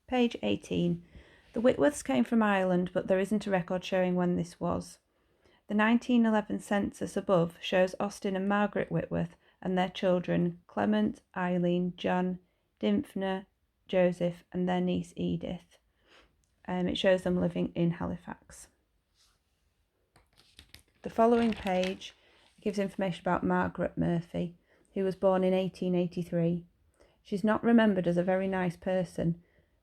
Page 18. The Whitworths came from Ireland, but there isn't a record showing when this was. The 1911 census above shows Austin and Margaret Whitworth and their children Clement, Eileen, John, Dymphna, Joseph, and their niece Edith. It shows them living in Halifax. The following page gives information about Margaret Murphy, who was born in 1883. She's not remembered as a very nice person.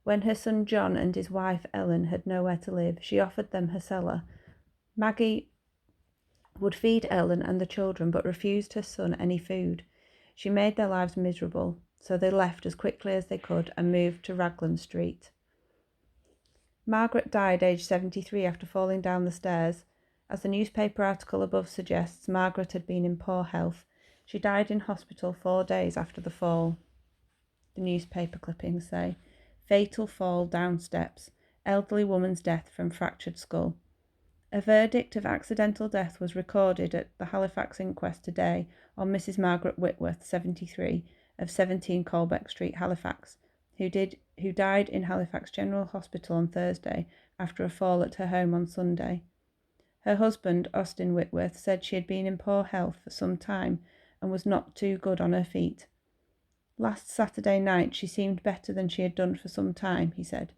When her son John and his wife Ellen had nowhere to live, she offered them her cellar. Maggie would feed Ellen and the children, but refused her son any food. She made their lives miserable, so they left as quickly as they could and moved to Raglan Street. Margaret died aged 73 after falling down the stairs. As the newspaper article above suggests, Margaret had been in poor health. She died in hospital 4 days after the fall. The newspaper clippings say, "Fatal fall down steps. Elderly woman's death from fractured skull." A verdict of accidental death was recorded at the Halifax inquest today on Mrs. Margaret Whitworth, 73, of 17 Colbeck Street, Halifax, who died in Halifax General Hospital on Thursday after a fall at her home on Sunday. Her husband, Austin Whitworth, said she had been in poor health for some time and was not too good on her feet. "Last Saturday night she seemed better than she had done for some time," he said.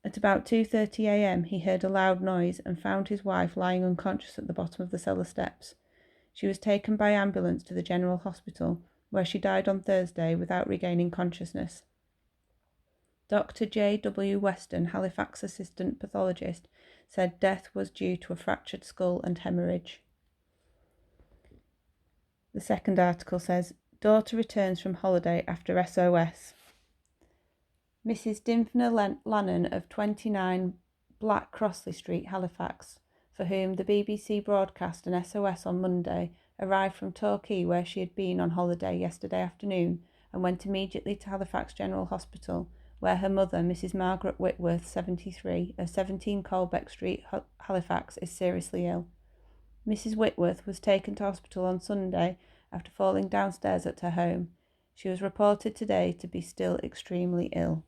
At about 2:30 a.m. he heard a loud noise and found his wife lying unconscious at the bottom of the cellar steps. She was taken by ambulance to the General Hospital, where she died on Thursday without regaining consciousness. Dr. J. W. Weston, Halifax assistant pathologist, said death was due to a fractured skull and hemorrhage. The second article says, "Daughter returns from holiday after SOS." Mrs. Dymphna Lannon of 29 Black Crossley Street, Halifax, for whom the BBC broadcast an SOS on Monday, arrived from Torquay, where she had been on holiday yesterday afternoon, and went immediately to Halifax General Hospital, where her mother, Mrs. Margaret Whitworth, 73, of 17 Colbeck Street, Halifax, is seriously ill. Mrs. Whitworth was taken to hospital on Sunday after falling downstairs at her home. She was reported today to be still extremely ill.